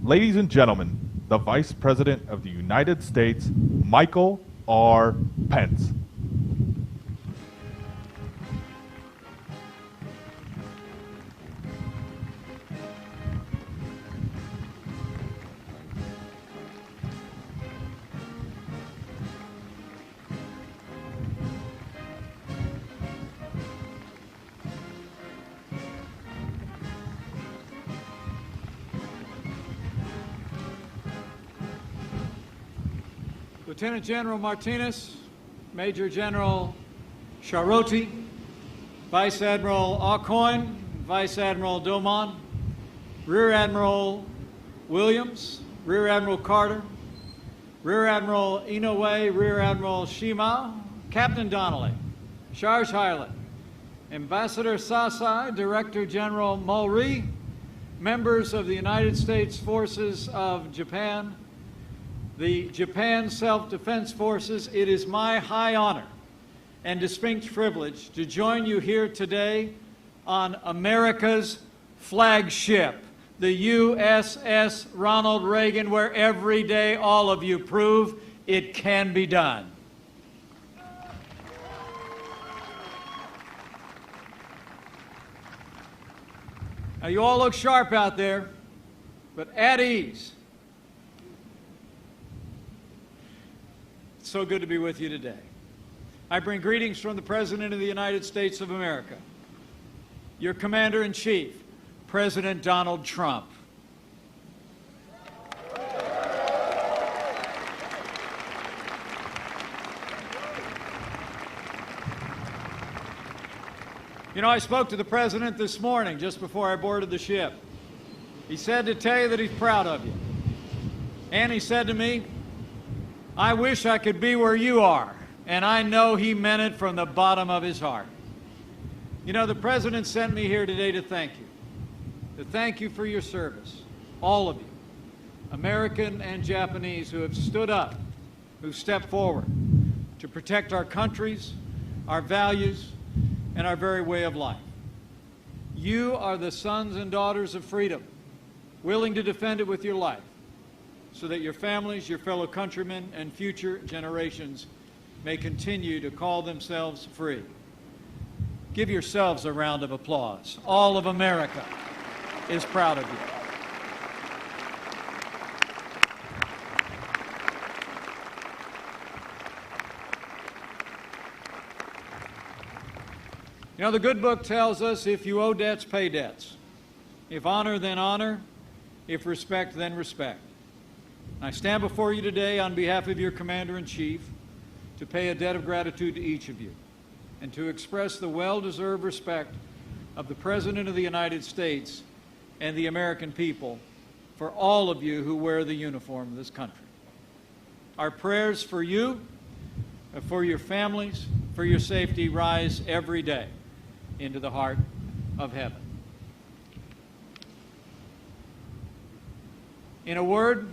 Ladies and gentlemen, the Vice President of the United States, Michael R. Pence. Lieutenant General Martinez, Major General Charoti, Vice Admiral Aucoin, Vice Admiral Domon, Rear Admiral Williams, Rear Admiral Carter, Rear Admiral Inoue, Rear Admiral Shima, Captain Donnelly, Charge Hyland, Ambassador Sasai, Director General Mulry, members of the United States Forces of Japan, the Japan Self-Defense Forces, it is my high honor and distinct privilege to join you here today on America's flagship, the USS Ronald Reagan, where every day all of you prove it can be done. Now, you all look sharp out there, but at ease. It's so good to be with you today. I bring greetings from the President of the United States of America, your Commander-in-Chief, President Donald Trump. You know, I spoke to the President this morning just before I boarded the ship. He said to tell you that he's proud of you. And he said to me, I wish I could be where you are. And I know he meant it from the bottom of his heart. You know, the President sent me here today to thank you. To thank you for your service, all of you, American and Japanese, who have stood up, who've stepped forward to protect our countries, our values, and our very way of life. You are the sons and daughters of freedom, willing to defend it with your life, so that your families, your fellow countrymen, and future generations may continue to call themselves free. Give yourselves a round of applause. All of America is proud of you. You know, the good book tells us if you owe debts, pay debts. If honor, then honor. If respect, then respect. I stand before you today on behalf of your Commander-in-Chief to pay a debt of gratitude to each of you and to express the well-deserved respect of the President of the United States and the American people for all of you who wear the uniform of this country. Our prayers for you, for your families, for your safety rise every day into the heart of heaven. In a word,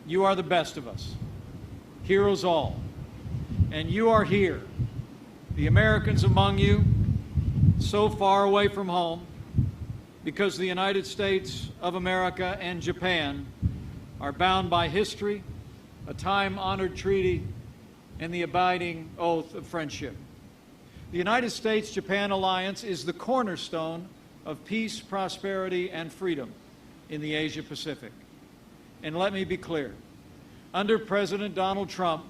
you are the best of us, heroes all, and you are here, the Americans among you, so far away from home, because the United States of America and Japan are bound by history, a time-honored treaty, and the abiding oath of friendship. The United States-Japan alliance is the cornerstone of peace, prosperity, and freedom in the Asia-Pacific. And let me be clear, under President Donald Trump,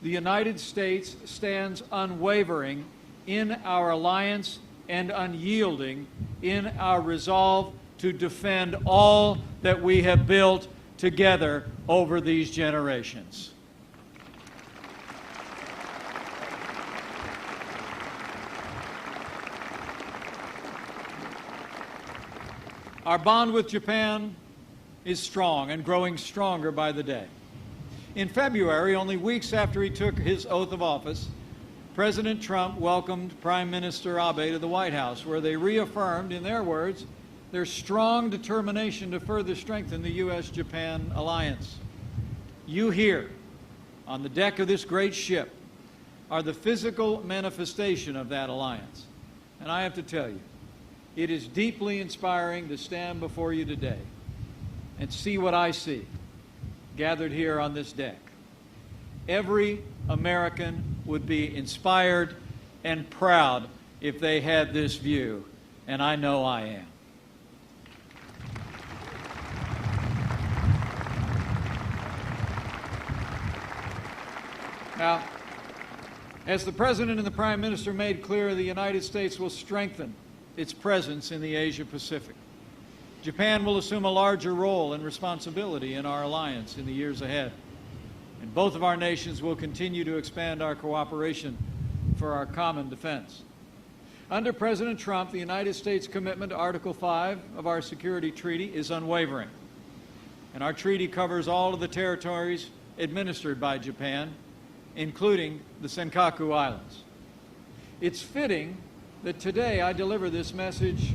the United States stands unwavering in our alliance and unyielding in our resolve to defend all that we have built together over these generations. Our bond with Japan is strong and growing stronger by the day. In February, only weeks after he took his oath of office, President Trump welcomed Prime Minister Abe to the White House, where they reaffirmed, in their words, their strong determination to further strengthen the U.S.-Japan alliance. You here, on the deck of this great ship, are the physical manifestation of that alliance. And I have to tell you, it is deeply inspiring to stand before you today and see what I see gathered here on this deck, every American would be inspired and proud if they had this view, and I know I am. Now, as the President and the Prime Minister made clear, the United States will strengthen its presence in the Asia-Pacific. Japan will assume a larger role and responsibility in our alliance in the years ahead. And both of our nations will continue to expand our cooperation for our common defense. Under President Trump, the United States' commitment to Article 5 of our security treaty is unwavering. And our treaty covers all of the territories administered by Japan, including the Senkaku Islands. It's fitting that today I deliver this message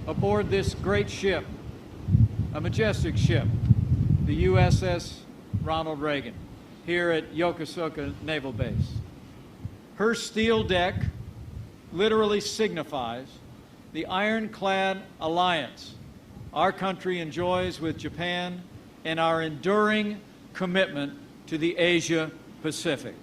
aboard this great ship, a majestic ship, the USS Ronald Reagan, here at YOKOSUKA Naval Base. Her steel deck literally signifies the ironclad alliance our country enjoys with Japan and our enduring commitment to the Asia-Pacific.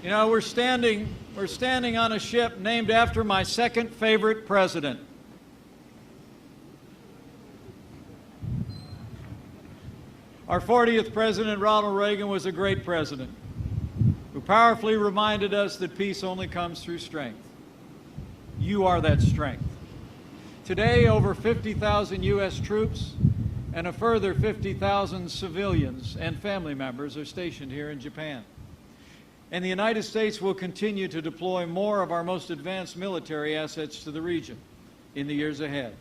You know, we're standing on a ship named after my second favorite president. Our 40th president, Ronald Reagan, was a great president who powerfully reminded us that peace only comes through strength. You are that strength. Today, over 50,000 U.S. troops and a further 50,000 civilians and family members are stationed here in Japan. And the United States will continue to deploy more of our most advanced military assets to the region in the years ahead.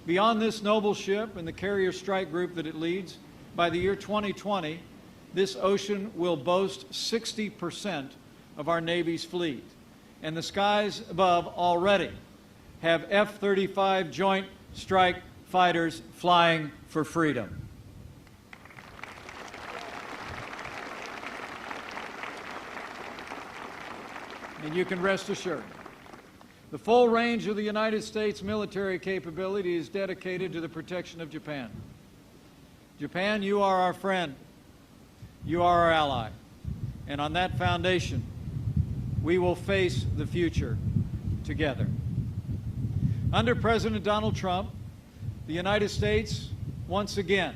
Beyond this noble ship and the carrier strike group that it leads, by the year 2020, this ocean will boast 60% of our Navy's fleet. And the skies above already have F-35 Joint Strike Fighters flying for freedom. And you can rest assured, the full range of the United States military capability is dedicated to the protection of Japan. Japan, you are our friend. You are our ally. And on that foundation, we will face the future together. Under President Donald Trump, the United States, once again,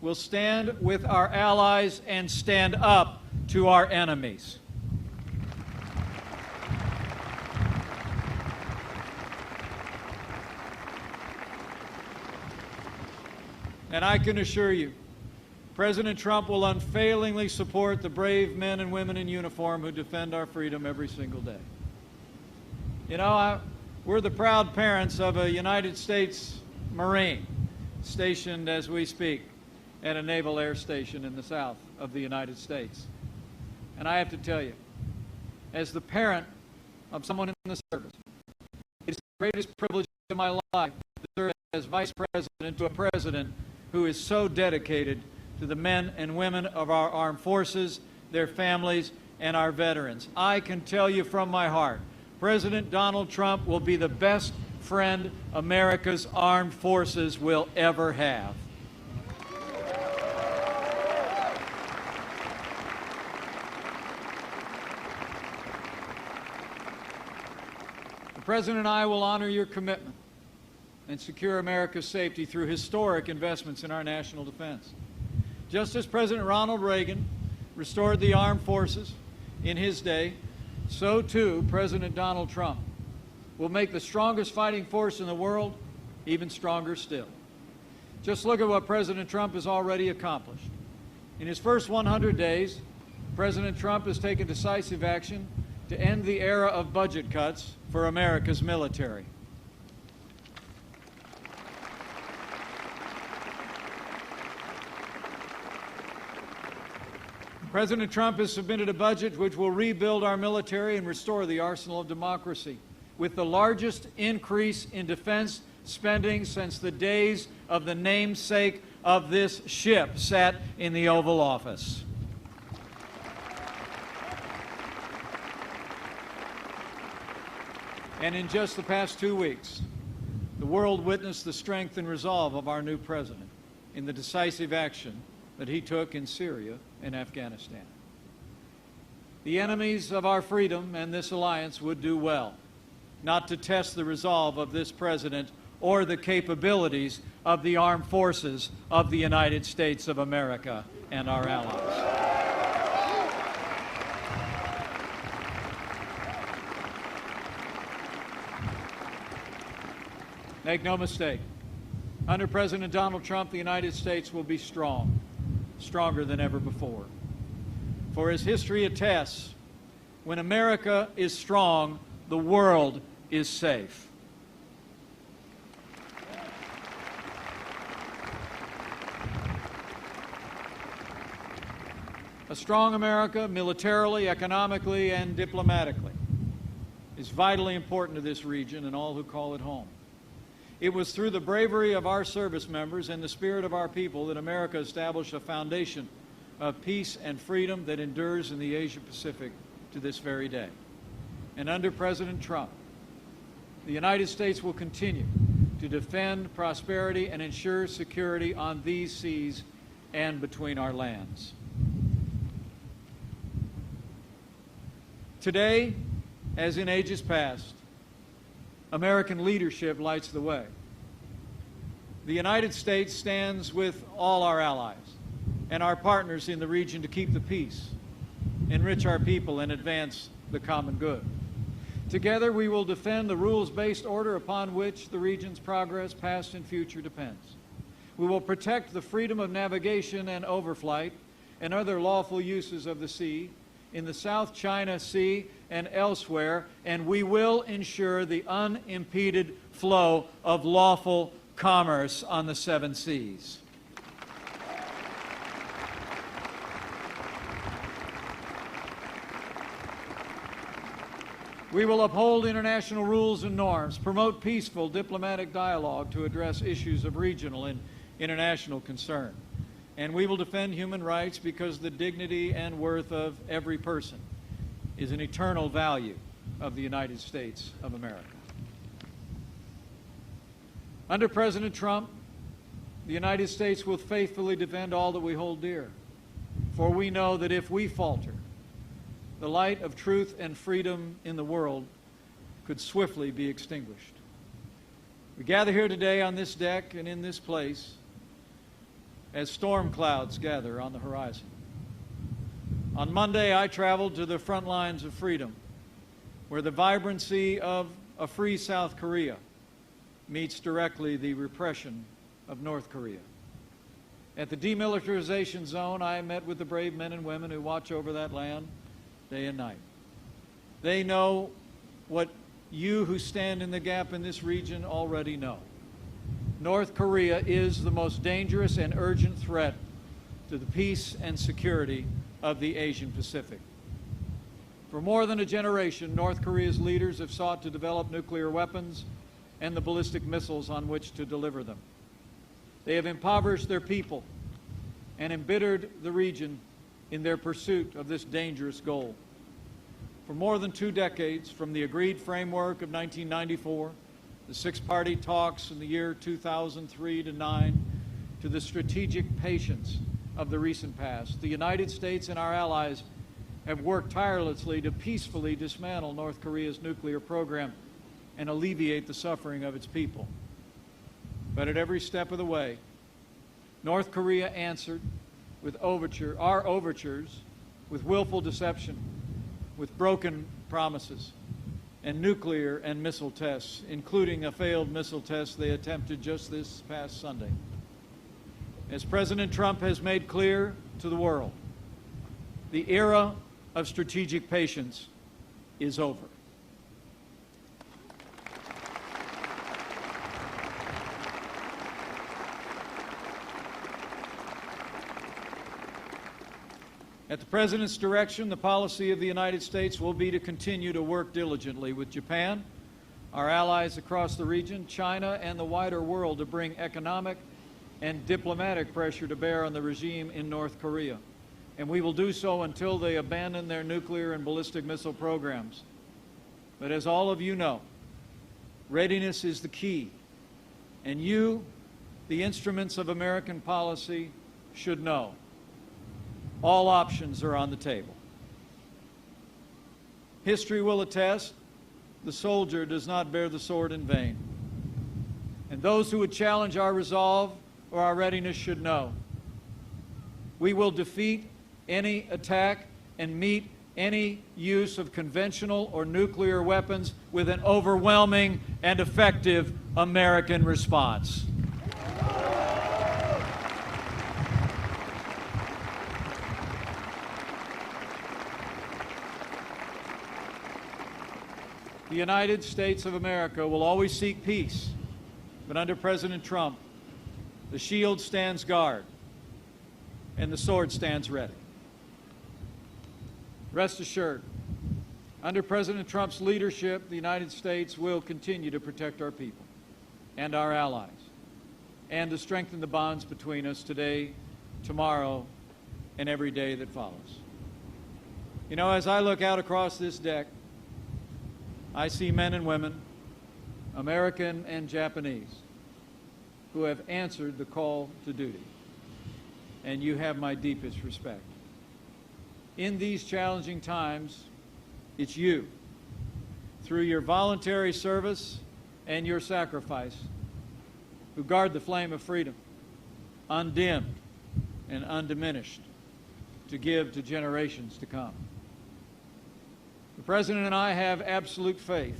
will stand with our allies and stand up to our enemies. And I can assure you, President Trump will unfailingly support the brave men and women in uniform who defend our freedom every single day. You know, we're the proud parents of a United States Marine stationed as we speak at a naval air station in the south of the United States. And I have to tell you, as the parent of someone in the service, it's the greatest privilege of my life to serve as Vice President to a President who is so dedicated to the men and women of our armed forces, their families, and our veterans. I can tell you from my heart, President Donald Trump will be the best friend America's armed forces will ever have. The President and I will honor your commitment and secure America's safety through historic investments in our national defense. Just as President Ronald Reagan restored the armed forces in his day, so too President Donald Trump will make the strongest fighting force in the world even stronger still. Just look at what President Trump has already accomplished. In his first 100 days, President Trump has taken decisive action to end the era of budget cuts for America's military. President Trump has submitted a budget which will rebuild our military and restore the arsenal of democracy, with the largest increase in defense spending since the days of the namesake of this ship sat in the Oval Office. And in just the past 2 weeks, the world witnessed the strength and resolve of our new president in the decisive action that he took in Syria and Afghanistan. The enemies of our freedom and this alliance would do well not to test the resolve of this president or the capabilities of the armed forces of the United States of America and our allies. Make no mistake, under President Donald Trump, the United States will be strong, stronger than ever before. For as history attests, when America is strong, the world is safe. A strong America, militarily, economically, and diplomatically, is vitally important to this region and all who call it home. It was through the bravery of our service members and the spirit of our people that America established a foundation of peace and freedom that endures in the Asia-Pacific to this very day. And under President Trump, the United States will continue to defend prosperity and ensure security on these seas and between our lands. Today, as in ages past, American leadership lights the way. The United States stands with all our allies and our partners in the region to keep the peace, enrich our people, and advance the common good. Together, we will defend the rules-based order upon which the region's progress, past and future, depends. We will protect the freedom of navigation and overflight and other lawful uses of the sea in the South China Sea and elsewhere, and we will ensure the unimpeded flow of lawful commerce on the 7 seas. We will uphold international rules and norms, promote peaceful diplomatic dialogue to address issues of regional and international concern. And we will defend human rights because the dignity and worth of every person is an eternal value of the United States of America. Under President Trump, the United States will faithfully defend all that we hold dear, for we know that if we falter, the light of truth and freedom in the world could swiftly be extinguished. We gather here today on this deck and in this place as storm clouds gather on the horizon. On Monday, I traveled to the front lines of freedom, where the vibrancy of a free South Korea meets directly the repression of North Korea. At the demilitarization zone, I met with the brave men and women who watch over that land day and night. They know what you who stand in the gap in this region already know. North Korea is the most dangerous and urgent threat to the peace and security of the Asian Pacific. For more than a generation, North Korea's leaders have sought to develop nuclear weapons and the ballistic missiles on which to deliver them. They have impoverished their people and embittered the region in their pursuit of this dangerous goal. For more than 2 decades, from the agreed framework of 1994, the 6-party talks in the year 2003 to 9, to the strategic patience of the recent past, the United States and our allies have worked tirelessly to peacefully dismantle North Korea's nuclear program and alleviate the suffering of its people. But at every step of the way, North Korea answered with our overtures, with willful deception, with broken promises, and nuclear and missile tests, including a failed missile test they attempted just this past Sunday. As President Trump has made clear to the world, the era of strategic patience is over. At the President's direction, the policy of the United States will be to continue to work diligently with Japan, our allies across the region, China, and the wider world to bring economic and diplomatic pressure to bear on the regime in North Korea. And we will do so until they abandon their nuclear and ballistic missile programs. But as all of you know, Readiness is the key, and you, the instruments of American policy, should know. All options are on the table. History will attest the soldier does not bear the sword in vain. And those who would challenge our resolve or our readiness should know. We will defeat any attack and meet any use of conventional or nuclear weapons with an overwhelming and effective American response. The United States of America will always seek peace, but under President Trump, the shield stands guard and the sword stands ready. Rest assured, under President Trump's leadership, the United States will continue to protect our people and our allies and to strengthen the bonds between us today, tomorrow, and every day that follows. You know, as I look out across this deck, I see men and women, American and Japanese, who have answered the call to duty, and you have my deepest respect. In these challenging times, it's you, through your voluntary service and your sacrifice, who guard the flame of freedom, undimmed and undiminished, to give to generations to come. The President and I have absolute faith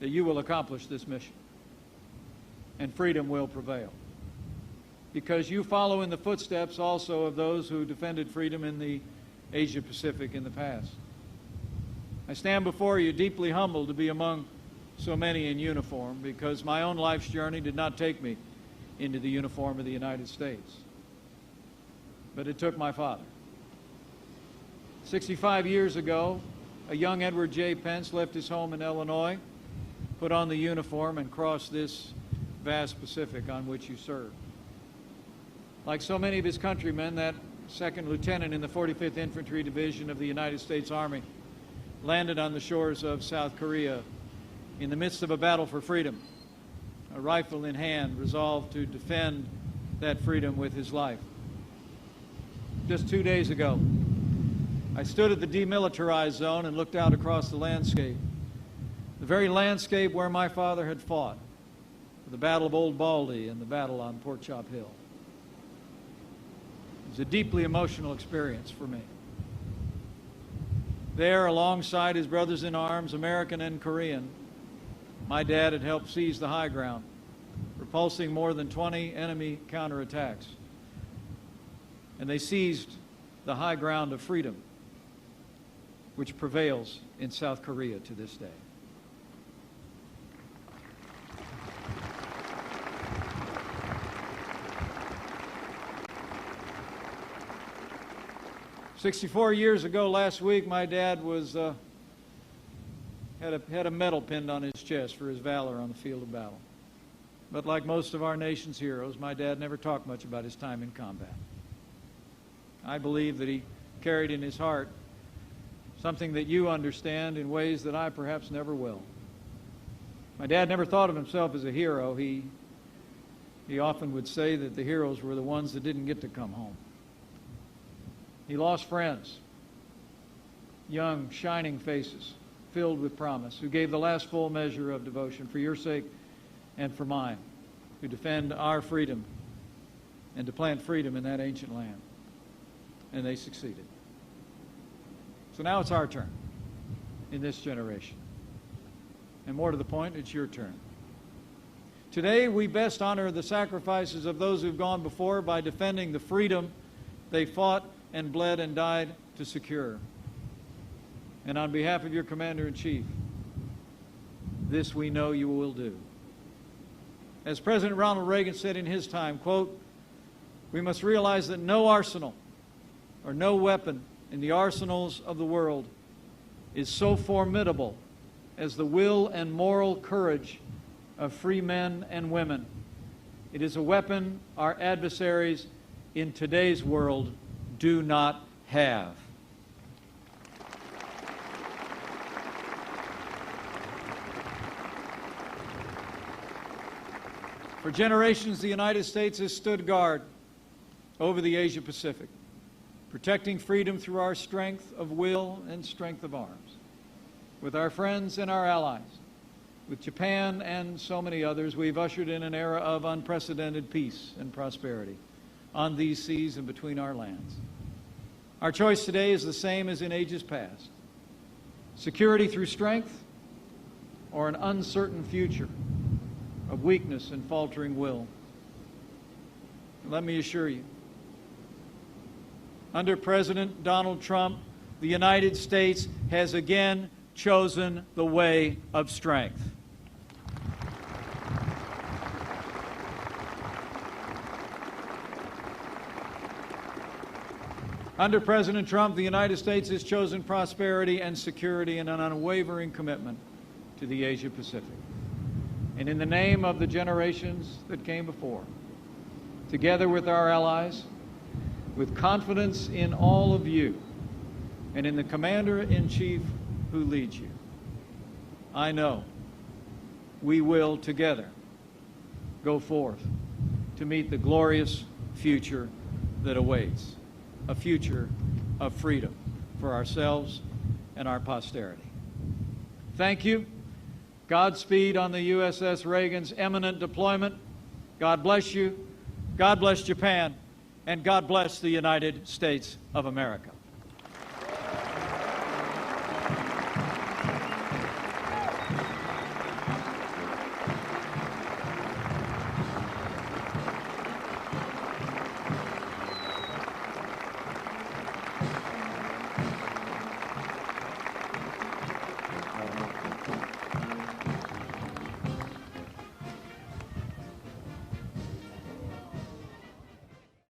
that you will accomplish this mission, and freedom will prevail, because you follow in the footsteps also of those who defended freedom in the Asia-Pacific in the past. I stand before you deeply humbled to be among so many in uniform, because my own life's journey did not take me into the uniform of the United States, but it took my father. 65 years ago, a young Edward J. Pence left his home in Illinois, put on the uniform, and crossed this vast Pacific on which you served. Like so many of his countrymen, that second lieutenant in the 45th Infantry Division of the United States Army landed on the shores of South Korea in the midst of a battle for freedom, a rifle in hand, resolved to defend that freedom with his life. Just 2 days ago, I stood at the demilitarized zone and looked out across the landscape, the very landscape where my father had fought, for the Battle of Old Baldy and the battle on Pork Chop Hill. It was a deeply emotional experience for me. There, alongside his brothers in arms, American and Korean, my dad had helped seize the high ground, repulsing more than 20 enemy counterattacks. And they seized the high ground of freedom, which prevails in South Korea to this day. "64 years ago last week, my dad had a medal pinned on his chest for his valor on the field of battle. But like most of our nation's heroes, my dad never talked much about his time in combat. I believe that he carried in his heart something that you understand in ways that I perhaps never will. My dad never thought of himself as a hero. He often would say that the heroes were the ones that didn't get to come home. He lost friends, young, shining faces, filled with promise, who gave the last full measure of devotion for your sake and for mine, to defend our freedom and to plant freedom in that ancient land. And they succeeded. So now it's our turn in this generation. And more to the point, it's your turn. Today, we best honor the sacrifices of those who've gone before by defending the freedom they fought and bled and died to secure. And on behalf of your Commander-in-Chief, this we know you will do. As President Ronald Reagan said in his time, quote, "We must realize that no arsenal or no weapon in the arsenals of the world is so formidable as the will and moral courage of free men and women. It is a weapon our adversaries in today's world do not have." For generations, the United States has stood guard over the Asia-Pacific, protecting freedom through our strength of will and strength of arms. With our friends and our allies, with Japan and so many others, we've ushered in an era of unprecedented peace and prosperity on these seas and between our lands. Our choice today is the same as in ages past: security through strength, or an uncertain future of weakness and faltering will. Let me assure you, under President Donald Trump, the United States has again chosen the way of strength. Under President Trump, the United States has chosen prosperity and security and an unwavering commitment to the Asia-Pacific. And in the name of the generations that came before, together with our allies, with confidence in all of you and in the Commander-in-Chief who leads you, I know we will together go forth to meet the glorious future that awaits, a future of freedom for ourselves and our posterity. Thank you. Godspeed on the USS Reagan's imminent deployment. God bless you. God bless Japan. And God bless the United States of America.